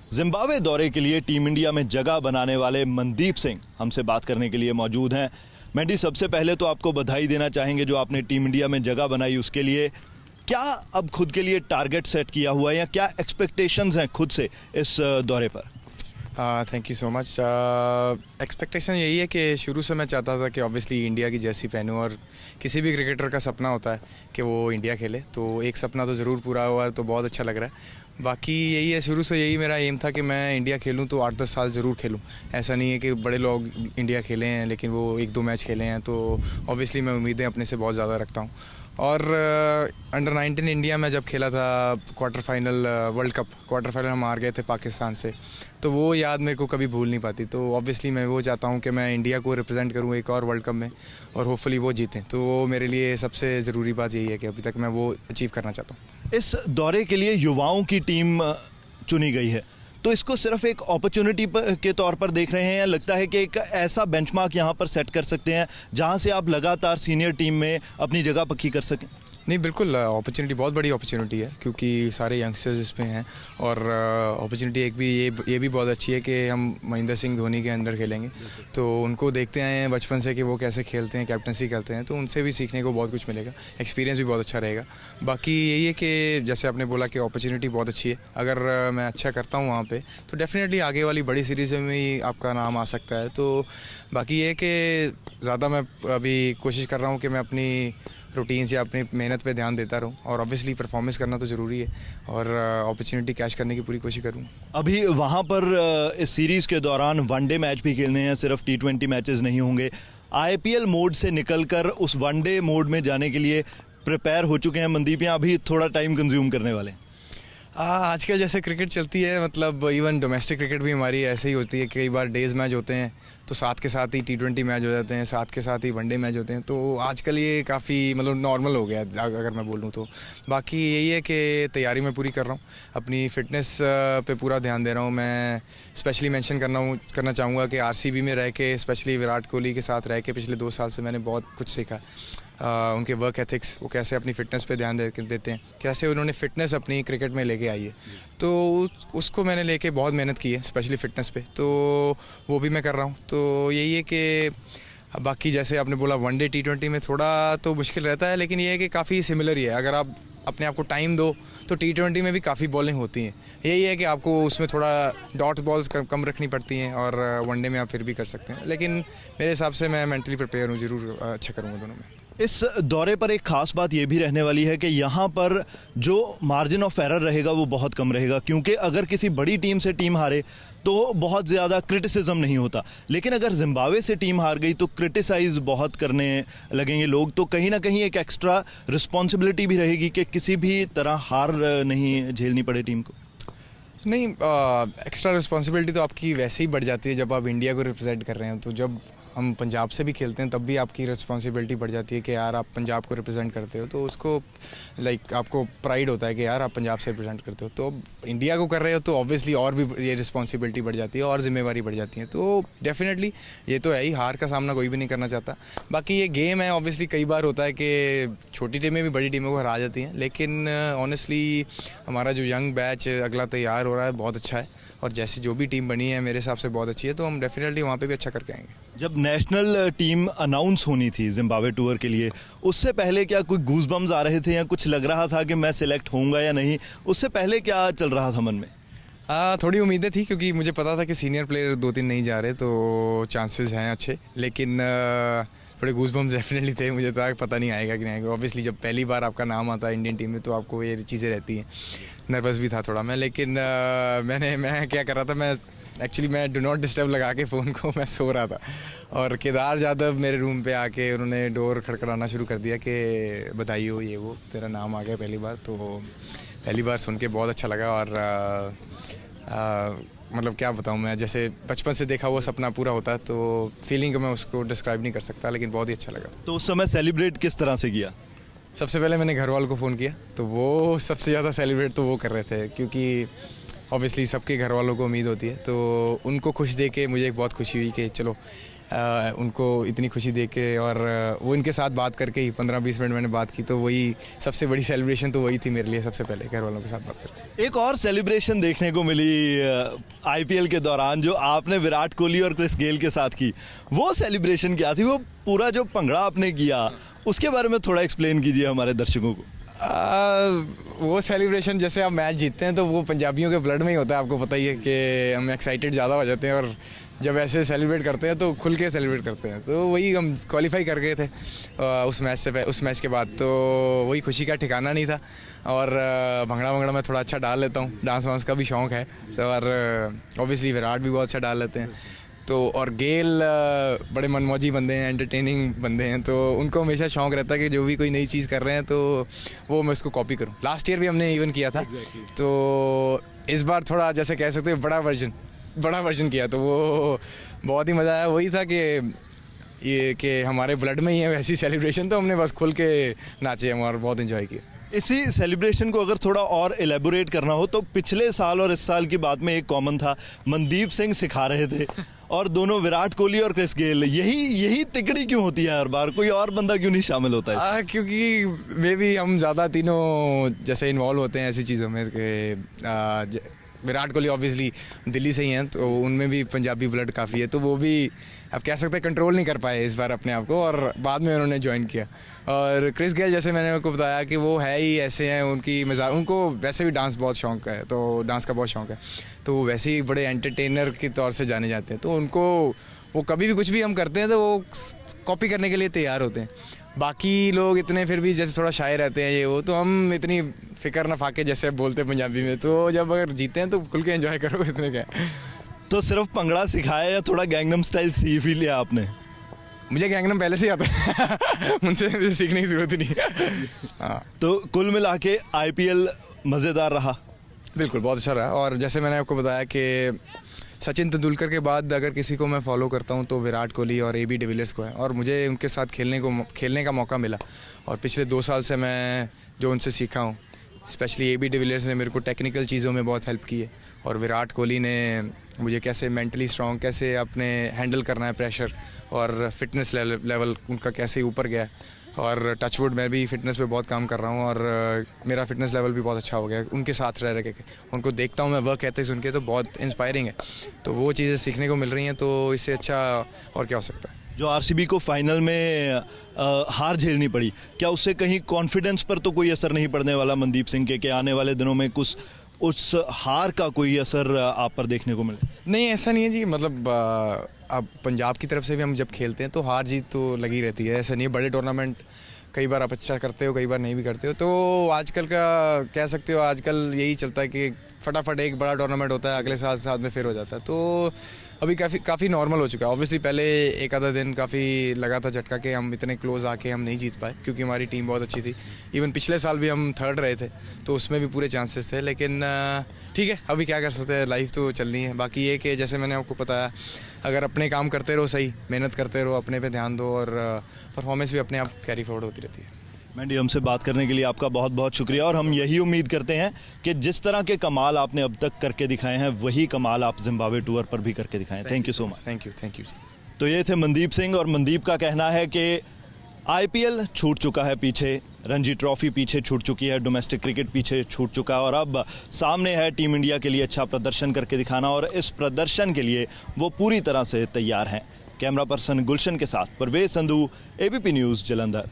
Zimbabwe दौरे के लिए टीम इंडिया में जगह बनाने वाले मनदीप सिंह हमसे बात करने के लिए मौजूद हैं। मैंडी, सबसे पहले तो आपको बधाई देना चाहेंगे जो आपने टीम इंडिया में जगह बनाई उसके लिए। क्या अब खुद के लिए टारगेट सेट किया हुआ है या क्या एक्सपेक्टेशंस हैं खुद से इस दौरे पर? Thank you so much. Expectation यही है कि शुरू से मैं चाहता था कि ऑब्वियसली इंडिया की जर्सी पहनूं और किसी भी क्रिकेटर का सपना होता है कि वो इंडिया खेले, तो एक सपना तो ज़रूर पूरा हुआ है, तो बहुत अच्छा लग रहा है। बाकी यही है, शुरू से यही मेरा एम था कि मैं इंडिया खेलूं तो 8-10 साल ज़रूर खेलूं। ऐसा नहीं है कि बड़े लोग इंडिया खेले हैं लेकिन वो 1-2 मैच खेले हैं, तो ऑब्वियसली मैं उम्मीदें अपने से बहुत ज़्यादा रखता हूं। और अंडर 19 इंडिया में जब खेला था quarter final world cup, quarter final हम हार गए थे पाकिस्तान से, तो वो याद मेरे को कभी भूल नहीं पाती। तो ऑब्वियसली मैं वो चाहता हूँ कि मैं इंडिया को रिप्रेजेंट करूँ एक और वर्ल्ड कप में और होपफुली वो जीतें। तो वो मेरे लिए सबसे ज़रूरी बात यही है कि अभी तक मैं वो अचीव करना चाहता हूँ। इस दौरे के लिए युवाओं की टीम चुनी गई है, तो इसको सिर्फ एक अपॉर्चुनिटी के तौर पर देख रहे हैं या लगता है कि एक ऐसा बेंचमार्क यहाँ पर सेट कर सकते हैं जहाँ से आप लगातार सीनियर टीम में अपनी जगह पक्की कर सकें? नहीं, बिल्कुल अपॉर्चुनिटी, बहुत बड़ी अपॉर्चुनिटी है क्योंकि सारे यंगस्टर्स इसमें हैं और अपॉर्चुनिटी एक भी ये भी बहुत अच्छी है कि हम महेंद्र सिंह धोनी के अंदर खेलेंगे, तो उनको देखते आए हैं बचपन से कि वो कैसे खेलते हैं, कैप्टनसी करते हैं, तो उनसे भी सीखने को बहुत कुछ मिलेगा, एक्सपीरियंस भी बहुत अच्छा रहेगा। बाकी यही है कि जैसे आपने बोला कि अपॉर्चुनिटी बहुत अच्छी है, अगर मैं अच्छा करता हूँ वहाँ पर तो डेफिनेटली आगे वाली बड़ी सीरीज़ में ही आपका नाम आ सकता है। तो बाकी ये कि ज़्यादा मैं अभी कोशिश कर रहा हूँ कि मैं अपनी रूटीन या अपनी मेहनत पे ध्यान देता रहूं और ऑब्वियसली परफॉर्मेंस करना तो ज़रूरी है और अपॉर्चुनिटी कैच करने की पूरी कोशिश करूंगा। अभी वहां पर इस सीरीज़ के दौरान वनडे मैच भी खेलने हैं, सिर्फ T20 मैचेस नहीं होंगे। IPL मोड से निकलकर उस वनडे मोड में जाने के लिए प्रिपेयर हो चुके हैं मनदीप, या अभी थोड़ा टाइम कंज्यूम करने वाले हैं? आजकल जैसे क्रिकेट चलती है, मतलब इवन डोमेस्टिक क्रिकेट भी हमारी ऐसे ही होती है, कई बार डेज मैच होते हैं तो साथ के साथ ही T20 मैच हो जाते हैं, साथ के साथ ही वनडे मैच होते हैं, तो आजकल ये काफ़ी मतलब नॉर्मल हो गया अगर मैं बोलूँ तो। बाकी यही है कि तैयारी मैं पूरी कर रहा हूँ, अपनी फ़िटनेस पे पूरा ध्यान दे रहा हूँ। मैं स्पेशली मेंशन करना चाहूँगा कि RCB में रह के, स्पेशली विराट कोहली के साथ रह के पिछले 2 साल से मैंने बहुत कुछ सीखा। उनके वर्क एथिक्स, वो कैसे अपनी फ़िटनेस पे ध्यान देते हैं, कैसे उन्होंने फ़िटनेस अपनी क्रिकेट में लेके आई है, तो उसको मैंने लेके बहुत मेहनत की है स्पेशली फ़िटनेस पे, तो वो भी मैं कर रहा हूँ। तो यही है कि बाकी जैसे आपने बोला वनडे T20 में थोड़ा तो मुश्किल रहता है, लेकिन ये है कि काफ़ी सिमिलर ही है। अगर आप अपने आप को टाइम दो तो T20 में भी काफ़ी बॉलिंग होती हैं, यही है कि आपको उसमें थोड़ा डॉट बॉल्स कम रखनी पड़ती हैं और वनडे में आप फिर भी कर सकते हैं, लेकिन मेरे हिसाब से मैं मेंटली प्रिपेयर हूँ, ज़रूर अच्छा करूँगा दोनों में। इस दौरे पर एक ख़ास बात यह भी रहने वाली है कि यहाँ पर जो मार्जिन ऑफ एरर रहेगा वो बहुत कम रहेगा, क्योंकि अगर किसी बड़ी टीम से टीम हारे तो बहुत ज़्यादा क्रिटिसिज्म नहीं होता, लेकिन अगर जिम्बाब्वे से टीम हार गई तो क्रिटिसाइज़ बहुत करने लगेंगे लोग, तो कहीं ना कहीं एक एक्स्ट्रा रिस्पॉन्सिबिलिटी भी रहेगी कि किसी भी तरह हार नहीं झेलनी पड़े टीम को। नहीं, एक्स्ट्रा रिस्पॉन्सिबिलिटी तो आपकी वैसे ही बढ़ जाती है जब आप इंडिया को रिप्रेजेंट कर रहे हैं, तो जब हम पंजाब से भी खेलते हैं तब भी आपकी रिस्पॉन्सिबिलिटी बढ़ जाती है कि यार आप पंजाब को रिप्रेजेंट करते हो, तो उसको आपको प्राइड होता है कि यार आप पंजाब से रिप्रेजेंट करते हो, तो इंडिया को कर रहे हो तो ऑब्वियसली और भी ये रिस्पॉन्सिबिलिटी बढ़ जाती है और जिम्मेवारी बढ़ जाती है। तो डेफिनेटली ये तो है ही, हार का सामना कोई भी नहीं करना चाहता। बाकी ये गेम है, ऑब्वियसली कई बार होता है कि छोटी टीमें भी बड़ी टीमों को हरा जाती हैं, लेकिन ऑनेस्टली हमारा जो यंग बैच अगला तैयार हो रहा है बहुत अच्छा है और जैसी जो भी टीम बनी है मेरे हिसाब से बहुत अच्छी है, तो हम डेफिनेटली वहाँ पे भी अच्छा करके आएंगे। जब नेशनल टीम अनाउंस होनी थी जिम्बाब्वे टूर के लिए, उससे पहले क्या कोई गूज़बम्स आ रहे थे या कुछ लग रहा था कि मैं सिलेक्ट होऊंगा या नहीं? उससे पहले क्या चल रहा था मन में? थोड़ी उम्मीदें थी क्योंकि मुझे पता था कि सीनियर प्लेयर 2-3 नहीं जा रहे, तो चांसेस हैं अच्छे, लेकिन थोड़े गूज़बम्स डेफिनेटली थे। मुझे तो पता नहीं आएगा कि नहीं आएगा, ऑब्वियसली जब पहली बार आपका नाम आता है इंडियन टीम में तो आपको ये चीज़ें रहती हैं। नर्वस भी था थोड़ा मैं, लेकिन मैं क्या कर रहा था, मैं डू नॉट डिस्टर्ब लगा के फ़ोन को मैं सो रहा था और केदार जाधव मेरे रूम पे आके उन्होंने डोर खड़खड़ाना शुरू कर दिया कि बधाई हो, ये वो तेरा नाम आ गया पहली बार। तो पहली बार सुन के बहुत अच्छा लगा और मतलब क्या बताऊँ मैं, जैसे बचपन से देखा हुआ सपना पूरा होता है, तो फीलिंग को मैं उसको डिस्क्राइब नहीं कर सकता, लेकिन बहुत ही अच्छा लगा। तो उस समय सेलिब्रेट किस तरह से किया? सबसे पहले मैंने घर वालों को फ़ोन किया, तो वो सबसे ज़्यादा सेलिब्रेट तो वो कर रहे थे क्योंकि ऑब्वियसली सबके घर वालों को उम्मीद होती है, तो उनको खुश देख के मुझे बहुत खुशी हुई कि चलो उनको इतनी खुशी देख के, और वो इनके साथ बात करके ही 15-20 मिनट मैंने बात की, तो वही सबसे बड़ी सेलिब्रेशन तो वही थी मेरे लिए सबसे पहले, घर वालों के साथ बात करके। एक और सेलिब्रेशन देखने को मिली आईपीएल के दौरान जो आपने विराट कोहली और क्रिस गेल के साथ की, वो सेलिब्रेशन क्या थी? वो पूरा जो भंगड़ा आपने किया उसके बारे में थोड़ा एक्सप्लेन कीजिए हमारे दर्शकों को। वो सेलिब्रेशन, जैसे आप मैच जीतते हैं तो वो पंजाबियों के ब्लड में ही होता है, आपको पता ही है कि हम एक्साइटेड ज़्यादा हो जाते हैं, और जब ऐसे सेलिब्रेट करते हैं तो खुल के सेलिब्रेट करते हैं। तो वही हम क्वालिफाई कर गए थे उस मैच के बाद, तो वही खुशी का ठिकाना नहीं था। और भंगड़ा मैं थोड़ा अच्छा डाल लेता हूँ, डांस वांस का भी शौक़ है, और ऑब्वियसली विराट भी बहुत अच्छा डाल लेते हैं। तो और गेल बड़े मनमौजी बंदे हैं, एंटरटेनिंग बंदे हैं, तो उनको हमेशा शौक रहता है कि जो भी कोई नई चीज़ कर रहे हैं तो वो मैं उसको कॉपी करूं। लास्ट ईयर भी हमने इवन किया था, तो इस बार थोड़ा जैसे कह सकते हैं बड़ा वर्जन किया, तो वो बहुत ही मज़ा आया। वही था कि हमारे ब्लड में ही है वैसी सेलिब्रेशन, तो हमने बस खुल के नाचे हम और बहुत इन्जॉय किया। इसी सेलिब्रेशन को अगर थोड़ा और एलेबोरेट करना हो तो पिछले साल और इस साल की बात में एक कॉमन था, मनदीप सिंह सिखा रहे थे और दोनों विराट कोहली और क्रिस गेल। यही तिकड़ी क्यों होती है हर बार? कोई और बंदा क्यों नहीं शामिल होता है? क्योंकि मे भी हम ज़्यादा तीनों जैसे इन्वॉल्व होते हैं ऐसी चीज़ों में कि विराट कोहली ऑब्वियसली दिल्ली से ही हैं, तो उनमें भी पंजाबी ब्लड काफ़ी है, तो वो भी अब कह सकते हैं कंट्रोल नहीं कर पाए इस बार अपने आप को, और बाद में उन्होंने ज्वाइन किया। और क्रिस गेल जैसे मैंने आपको बताया कि वो है ही ऐसे हैं, उनको वैसे भी डांस बहुत शौक है, तो डांस का बहुत शौक है, तो वैसे ही बड़े एंटरटेनर के तौर से जाने जाते हैं, तो उनको वो कभी भी कुछ भी हम करते हैं तो वो कॉपी करने के लिए तैयार होते हैं। बाकी लोग इतने फिर भी जैसे थोड़ा शाय रहते हैं ये वो, तो हम इतनी फिक्र न फाके जैसे बोलते हैं पंजाबी में, तो जब अगर जीते हैं तो खुल के एंजॉय करो, इतने क्या। तो सिर्फ भंगड़ा सिखाया या थोड़ा गैंगनम स्टाइल सीख भी लिया आपने? मुझे गैंगनम पहले से ही आता है मुझसे सीखने की जरूरत ही नहीं। हाँ, तो कुल मिला के आईपीएल मज़ेदार रहा? बिल्कुल बहुत अच्छा रहा। और जैसे मैंने आपको बताया कि सचिन तेंदुलकर के बाद अगर किसी को मैं फॉलो करता हूं तो विराट कोहली और AB डिविलियर्स को है, और मुझे उनके साथ खेलने का मौका मिला, और पिछले 2 साल से मैं जो उनसे सीखा हूं, स्पेशली AB डिविलियर्स ने मेरे को टेक्निकल चीज़ों में बहुत हेल्प की है, और विराट कोहली ने मुझे कैसे मेंटली स्ट्रॉन्ग, कैसे अपने हैंडल करना है प्रेशर, और फिटनेस लेवल उनका कैसे ऊपर गया। और टचवुड मैं भी फिटनेस पे बहुत काम कर रहा हूँ, और मेरा फिटनेस लेवल भी बहुत अच्छा हो गया उनके साथ रह के। उनको देखता हूँ मैं, वर्क कहते सुन के, तो बहुत इंस्पायरिंग है, तो वो चीज़ें सीखने को मिल रही हैं, तो इससे अच्छा और क्या हो सकता है। जो आरसीबी को फाइनल में हार झेलनी पड़ी, क्या उससे कहीं कॉन्फिडेंस पर तो कोई असर नहीं पड़ने वाला मनदीप सिंह के? आने वाले दिनों में कुछ उस हार का कोई असर आप पर देखने को मिले? नहीं, ऐसा नहीं है जी, मतलब अब पंजाब की तरफ से भी हम जब खेलते हैं तो हार जीत तो लगी रहती है, ऐसा नहीं है। बड़े टूर्नामेंट कई बार आप अच्छा करते हो, कई बार नहीं भी करते हो, तो आजकल का कह सकते हो आजकल यही चलता है कि फटाफट एक बड़ा टूर्नामेंट होता है, अगले साथ में फिर हो जाता है, तो अभी काफ़ी नॉर्मल हो चुका है। ऑब्वियसली पहले एक आधा दिन काफ़ी लगा था झटका कि हम इतने क्लोज आके हम नहीं जीत पाए, क्योंकि हमारी टीम बहुत अच्छी थी। इवन पिछले साल भी हम 3rd रहे थे, तो उसमें भी पूरे चांसेस थे, लेकिन ठीक है, अभी क्या कर सकते हैं, लाइफ तो चलनी है। बाकी ये कि जैसे मैंने आपको बताया, अगर अपने काम करते रहो, सही मेहनत करते रहो, अपने पे ध्यान दो, और परफॉर्मेंस भी अपने आप कैरी फॉरवर्ड होती रहती है। मैंडी, हमसे बात करने के लिए आपका बहुत बहुत शुक्रिया, और हम यही उम्मीद करते हैं कि जिस तरह के कमाल आपने अब तक करके दिखाए हैं वही कमाल आप जिम्बाब्वे टूर पर भी करके दिखाएं। Thank you so much. Thank you. तो ये थे मनदीप सिंह, और मनदीप का कहना है कि आईपीएल छूट चुका है पीछे, रणजी ट्रॉफी पीछे छूट चुकी है, डोमेस्टिक क्रिकेट पीछे छूट चुका है, और अब सामने है टीम इंडिया के लिए अच्छा प्रदर्शन करके दिखाना, और इस प्रदर्शन के लिए वो पूरी तरह से तैयार हैं। कैमरा पर्सन गुलशन के साथ परवेज संधू, ABP न्यूज़, जालंधर।